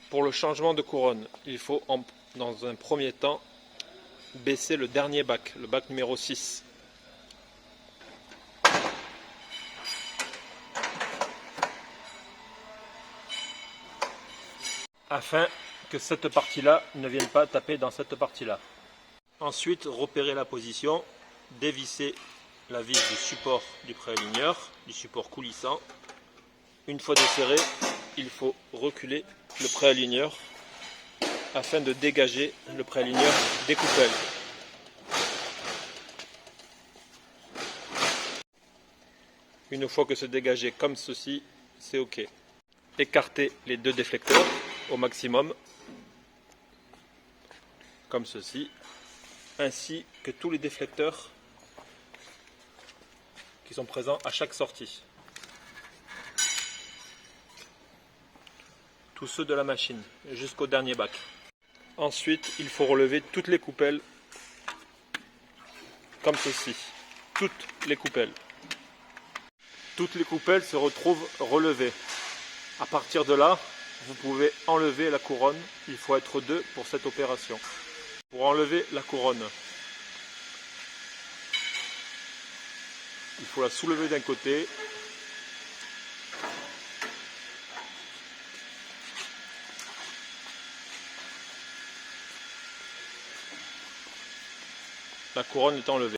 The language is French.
Pour le changement de couronne, il faut dans un premier temps baisser le dernier bac, le bac numéro 6. Afin que cette partie-là ne vienne pas taper dans cette partie-là. Ensuite, repérer la position, dévisser la vis du support du préaligneur, du support coulissant. Une fois desserré, il faut reculer le préaligneur afin de dégager le préaligneur des coupelles. Une fois que c'est dégagé comme ceci, c'est OK. Écartez les deux déflecteurs au maximum, comme ceci, ainsi que tous les déflecteurs qui sont présents à chaque sortie. Tous ceux de la machine, jusqu'au dernier bac. Ensuite, il faut relever toutes les coupelles, comme ceci. Toutes les coupelles. Toutes les coupelles se retrouvent relevées. À partir de là, vous pouvez enlever la couronne. Il faut être deux pour cette opération. Pour enlever la couronne, il faut la soulever d'un côté. La couronne est enlevée.